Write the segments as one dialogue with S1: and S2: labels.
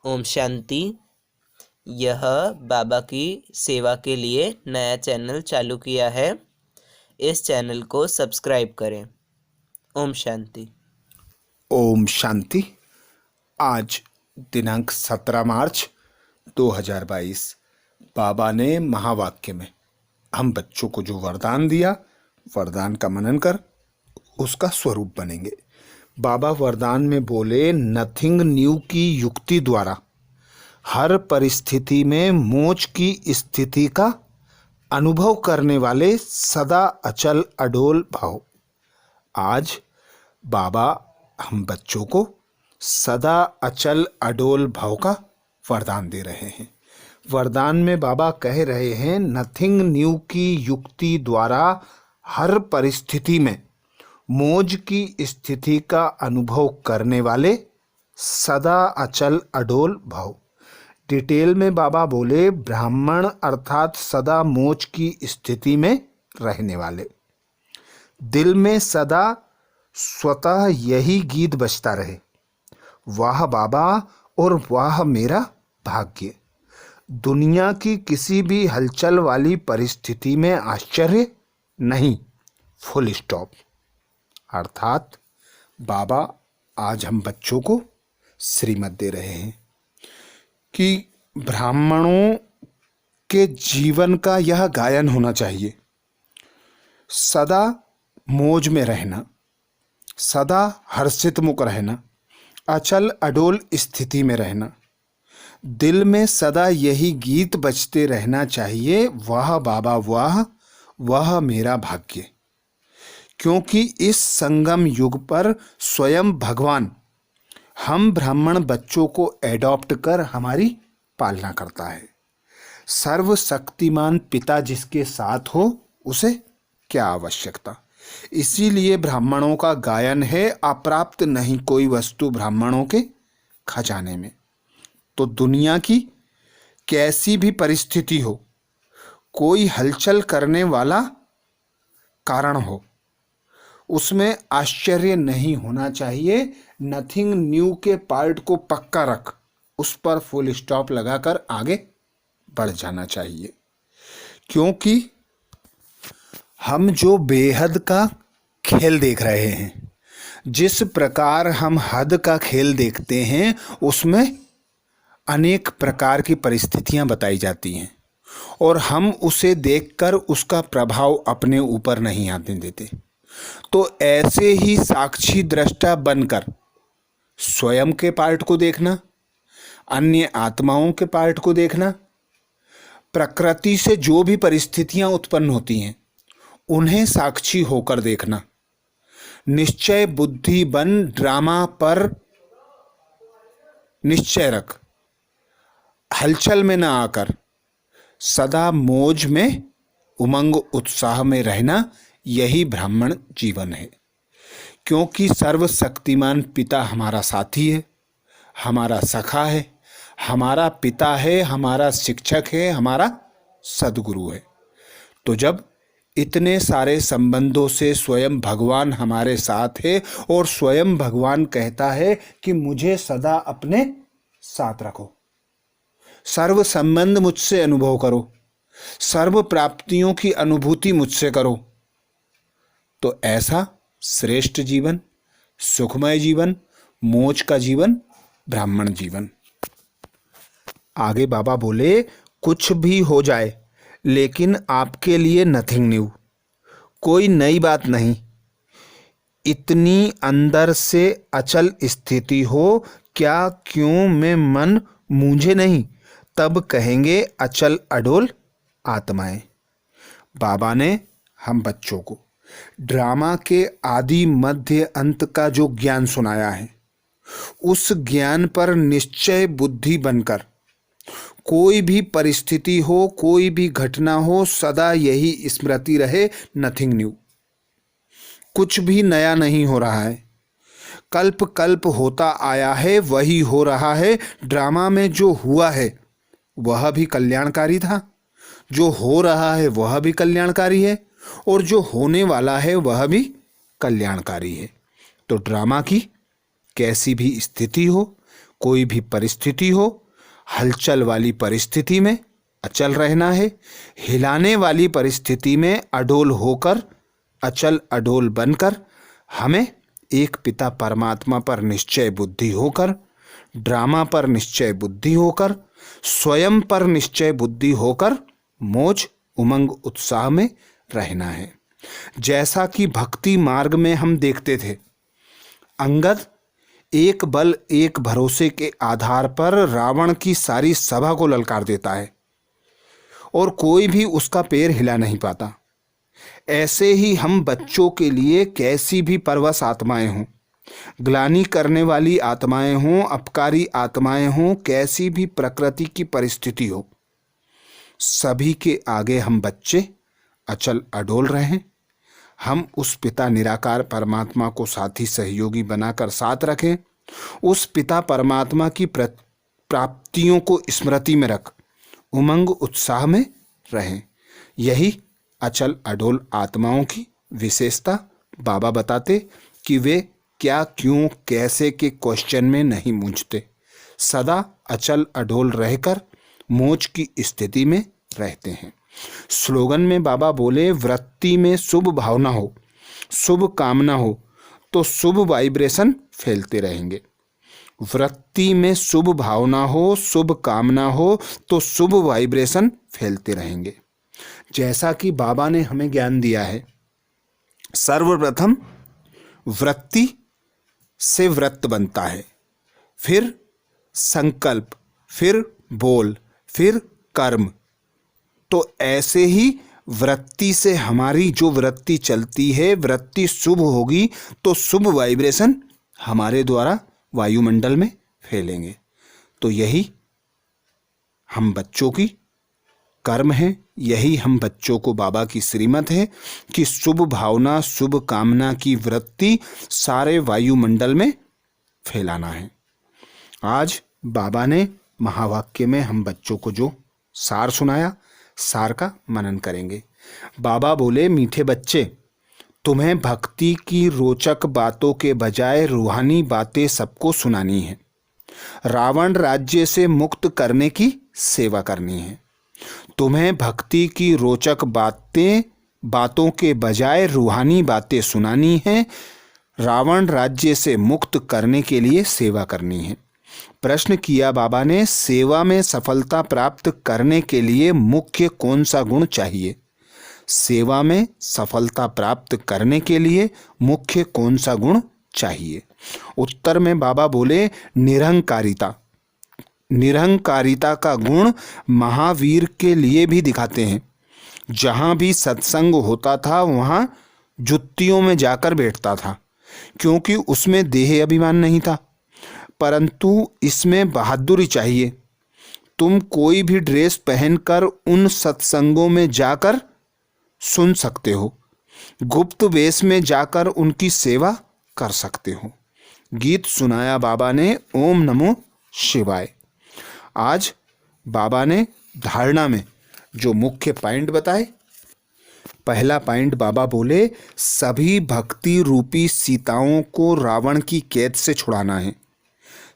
S1: ओम शांति। यह बाबा की सेवा के लिए नया चैनल चालू किया है। इस चैनल को सब्सक्राइब करें। ओम शांति।
S2: ओम शांति। आज दिनांक 17 मार्च 2022 बाबा ने महावाक्य में हम बच्चों को जो वरदान दिया, वरदान का मनन कर उसका स्वरूप बनेंगे। बाबा वरदान में बोले, नथिंग न्यू की युक्ति द्वारा हर परिस्थिति में मोक्ष की स्थिति का अनुभव करने वाले सदा अचल अडोल भाव। आज बाबा हम बच्चों को सदा अचल अडोल भाव का वरदान दे रहे हैं। वरदान में बाबा कह रहे हैं, नथिंग न्यू की युक्ति द्वारा हर परिस्थिति में मोज की स्थिति का अनुभव करने वाले सदा अचल अडोल भाव। डिटेल में बाबा बोले, ब्राह्मण अर्थात सदा मोज की स्थिति में रहने वाले। दिल में सदा स्वतः यही गीत बजता रहे, वाह बाबा और वाह मेरा भाग्य। दुनिया की किसी भी हलचल वाली परिस्थिति में आश्चर्य नहीं, फुल स्टॉप। अर्थात बाबा आज हम बच्चों को श्रीमत दे रहे हैं कि ब्राह्मणों के जीवन का यह गायन होना चाहिए, सदा मौज में रहना, सदा हर्षित मुख रहना, अचल अडोल स्थिति में रहना। दिल में सदा यही गीत बजते रहना चाहिए, वाह बाबा वाह, वह मेरा भाग्य। क्योंकि इस संगम युग पर स्वयं भगवान हम ब्राह्मण बच्चों को एडॉप्ट कर हमारी पालना करता है। सर्वशक्तिमान पिता जिसके साथ हो उसे क्या आवश्यकता। इसीलिए ब्राह्मणों का गायन है, अप्राप्त नहीं कोई वस्तु ब्राह्मणों के खजाने में। तो दुनिया की कैसी भी परिस्थिति हो, कोई हलचल करने वाला कारण हो, उसमें आश्चर्य नहीं होना चाहिए। नथिंग न्यू के पार्ट को पक्का रख, उस पर फुल स्टॉप लगाकर आगे बढ़ जाना चाहिए। क्योंकि हम जो बेहद का खेल देख रहे हैं, जिस प्रकार हम हद का खेल देखते हैं, उसमें अनेक प्रकार की परिस्थितियां बताई जाती हैं और हम उसे देखकर उसका प्रभाव अपने ऊपर नहीं आने देते। तो ऐसे ही साक्षी दृष्टा बनकर स्वयं के पार्ट को देखना, अन्य आत्माओं के पार्ट को देखना, प्रकृति से जो भी परिस्थितियां उत्पन्न होती हैं उन्हें साक्षी होकर देखना। निश्चय बुद्धि बन ड्रामा पर निश्चय रख, हलचल में ना आकर सदा मौज में उमंग उत्साह में रहना, यही ब्राह्मण जीवन है। क्योंकि सर्वशक्तिमान पिता हमारा साथी है, हमारा सखा है, हमारा पिता है, हमारा शिक्षक है, हमारा सद्गुरु है। तो जब इतने सारे संबंधों से स्वयं भगवान हमारे साथ है और स्वयं भगवान कहता है कि मुझे सदा अपने साथ रखो, सर्व संबंध मुझसे अनुभव करो, सर्व प्राप्तियों की अनुभूति मुझसे करो, तो ऐसा श्रेष्ठ जीवन, सुखमय जीवन, मोक्ष का जीवन ब्राह्मण जीवन। आगे बाबा बोले, कुछ भी हो जाए लेकिन आपके लिए नथिंग न्यू, कोई नई बात नहीं। इतनी अंदर से अचल स्थिति हो, क्या क्यों में मन मूंझे नहीं, तब कहेंगे अचल अडोल आत्माएं। बाबा ने हम बच्चों को ड्रामा के आदि मध्य अंत का जो ज्ञान सुनाया है, उस ज्ञान पर निश्चय बुद्धि बनकर कोई भी परिस्थिति हो, कोई भी घटना हो, सदा यही स्मृति रहे, नथिंग न्यू, कुछ भी नया नहीं हो रहा है। कल्प कल्प होता आया है, वही हो रहा है। ड्रामा में जो हुआ है वह भी कल्याणकारी था, जो हो रहा है वह भी कल्याणकारी है, और जो होने वाला है वह भी कल्याणकारी है। तो ड्रामा की कैसी भी स्थिति हो, कोई भी परिस्थिति हो, हलचल वाली परिस्थिति में अचल रहना है, हिलाने वाली परिस्थिति में अडोल होकर, अचल अडोल बनकर हमें एक पिता परमात्मा पर निश्चय बुद्धि होकर, ड्रामा पर निश्चय बुद्धि होकर, स्वयं पर निश्चय बुद्धि होकर मौज उमंग उत्साह में रहना है। जैसा कि भक्ति मार्ग में हम देखते थे, अंगद एक बल एक भरोसे के आधार पर रावण की सारी सभा को ललकार देता है और कोई भी उसका पैर हिला नहीं पाता। ऐसे ही हम बच्चों के लिए कैसी भी परवश आत्माएं हों, ग्लानि करने वाली आत्माएं हों, अपकारी आत्माएं हों, कैसी भी प्रकृति की परिस्थिति हो, सभी के आगे हम बच्चे अचल अडोल रहें। हम उस पिता निराकार परमात्मा को साथी सहयोगी बनाकर साथ रखें। उस पिता परमात्मा की प्राप्तियों को स्मृति में रख उमंग उत्साह में रहें। यही अचल अडोल आत्माओं की विशेषता बाबा बताते कि वे क्या क्यों कैसे के क्वेश्चन में नहीं मूंझते, सदा अचल अडोल रहकर मौज की स्थिति में रहते हैं। स्लोगन में बाबा बोले, वृत्ति में शुभ भावना हो, शुभ कामना हो तो शुभ वाइब्रेशन फैलते रहेंगे। वृत्ति में शुभ भावना हो, शुभ कामना हो तो शुभ वाइब्रेशन फैलते रहेंगे। जैसा कि बाबा ने हमें ज्ञान दिया है, सर्वप्रथम वृत्ति से व्रत बनता है, फिर संकल्प, फिर बोल, फिर कर्म। तो ऐसे ही वृत्ति से हमारी जो वृत्ति चलती है, वृत्ति शुभ होगी तो शुभ वाइब्रेशन हमारे द्वारा वायुमंडल में फैलेंगे। तो यही हम बच्चों की कर्म है, यही हम बच्चों को बाबा की श्रीमत है कि शुभ भावना शुभ कामना की वृत्ति सारे वायुमंडल में फैलाना है। आज बाबा ने महावाक्य में हम बच्चों को जो सार सुनाया, सार का मनन करेंगे। बाबा बोले, मीठे बच्चे, तुम्हें भक्ति की रोचक बातों के बजाय रूहानी बातें सबको सुनानी है। रावण राज्य से मुक्त करने की सेवा करनी है। तुम्हें भक्ति की रोचक बातों के बजाय रूहानी बातें सुनानी है। रावण राज्य से मुक्त करने के लिए सेवा करनी है। प्रश्न किया बाबा ने, सेवा में सफलता प्राप्त करने के लिए मुख्य कौन सा गुण चाहिए? सेवा में सफलता प्राप्त करने के लिए मुख्य कौन सा गुण चाहिए? उत्तर में बाबा बोले, निरहंकारिता। निरहंकारिता का गुण महावीर के लिए भी दिखाते हैं। जहाँ भी सत्संग होता था वहाँ जुत्तियों में जाकर बैठता था, क्योंकि उसमें देह अभिमान नहीं था, परंतु इसमें बहादुरी चाहिए। तुम कोई भी ड्रेस पहनकर उन सत्संगों में जाकर सुन सकते हो, गुप्त वेश में जाकर उनकी सेवा कर सकते हो। गीत सुनाया बाबा ने, ओम नमो शिवाय। आज बाबा ने धारणा में जो मुख्य पॉइंट बताए, पहला पॉइंट बाबा बोले, सभी भक्ति रूपी सीताओं को रावण की कैद से छुड़ाना है।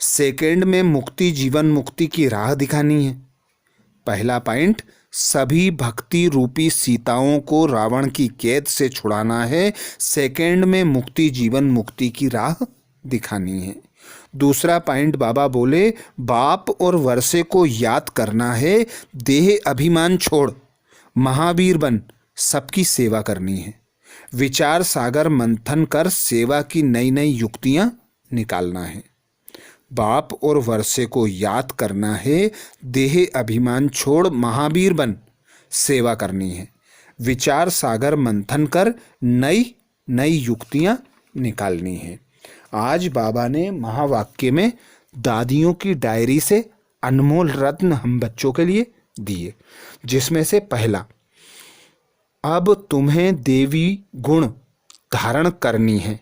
S2: सेकंड में मुक्ति जीवन मुक्ति की राह दिखानी है। पहला पॉइंट, सभी भक्ति रूपी सीताओं को रावण की कैद से छुड़ाना है। सेकंड में मुक्ति जीवन मुक्ति की राह दिखानी है। दूसरा पॉइंट बाबा बोले, बाप और वर्षे को याद करना है। देह अभिमान छोड़ महावीर बन सबकी सेवा करनी है। विचार सागर मंथन कर सेवा की नई नई युक्तियां निकालना है। बाप और वर्षे को याद करना है। देह अभिमान छोड़ महावीर बन सेवा करनी है। विचार सागर मंथन कर नई नई युक्तियां निकालनी है। आज बाबा ने महावाक्य में दादियों की डायरी से अनमोल रत्न हम बच्चों के लिए दिए, जिसमें से पहला, अब तुम्हें देवी गुण धारण करनी है।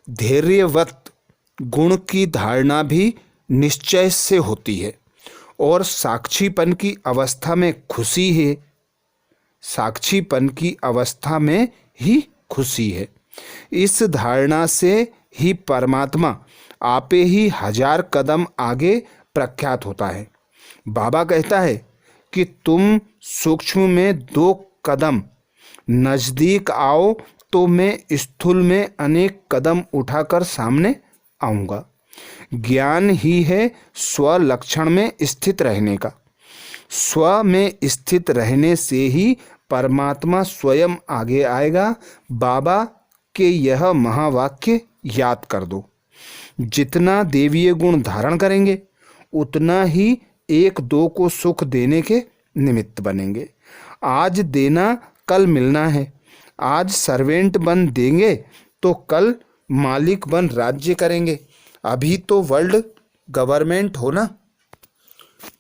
S2: धैर्यवत गुण की धारणा भी निश्चय से होती है और साक्षीपन की अवस्था में खुशी है। साक्षीपन की अवस्था में ही खुशी है। इस धारणा से ही परमात्मा आपे ही 1000 कदम आगे प्रख्यात होता है। बाबा कहता है कि तुम सूक्ष्म में 2 कदम नजदीक आओ तो मैं स्थूल में अनेक कदम उठाकर सामने आऊंगा। ज्ञान ही है स्व लक्षण में स्थित रहने का। स्व में स्थित रहने से ही परमात्मा स्वयं आगे आएगा। बाबा के यह महावाक्य याद कर दो। जितना देवीय गुण धारण करेंगे उतना ही 1-2 को सुख देने के निमित्त बनेंगे। आज देना कल मिलना है। आज सर्वेंट बन देंगे तो कल मालिक बन राज्य करेंगे। अभी तो वर्ल्ड गवर्नमेंट हो ना।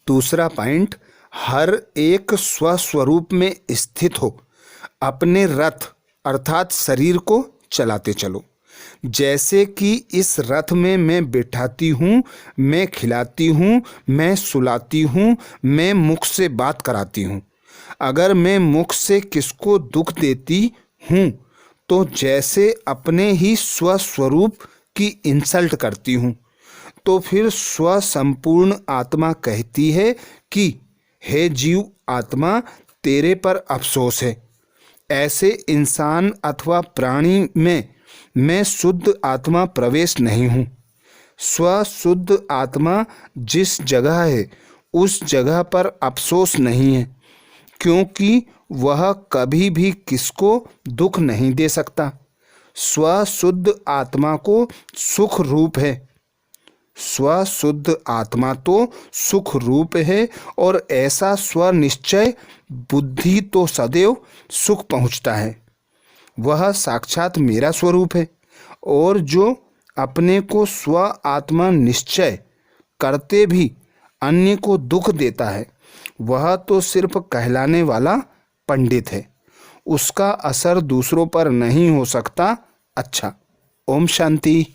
S2: दूसरा पॉइंट, हर एक स्वस्वरूप में स्थित हो। अपने रथ अर्थात शरीर को चलाते चलो। जैसे कि इस रथ में मैं बिठाती हूँ, मैं खिलाती हूँ, मैं सुलाती हूँ, मैं मुख से बात कराती हूँ। अगर मैं मुख से किसको दुख देती हूँ तो जैसे अपने ही स्वस्वरूप की इंसल्ट करती हूँ। तो फिर स्व संपूर्ण आत्मा कहती है कि हे जीव आत्मा, तेरे पर अफसोस है। ऐसे इंसान अथवा प्राणी में मैं शुद्ध आत्मा प्रवेश नहीं हूँ। स्व शुद्ध आत्मा जिस जगह है उस जगह पर अफसोस नहीं है, क्योंकि वह कभी भी किसको दुख नहीं दे सकता। स्व शुद्ध आत्मा को सुख रूप है। स्व शुद्ध आत्मा तो सुख रूप है और ऐसा स्व निश्चय बुद्धि तो सदैव सुख पहुँचता है। वह साक्षात मेरा स्वरूप है। और जो अपने को स्व आत्मा निश्चय करते भी अन्य को दुख देता है वह तो सिर्फ कहलाने वाला पंडित है। उसका असर दूसरों पर नहीं हो सकता। अच्छा, ओम शांति।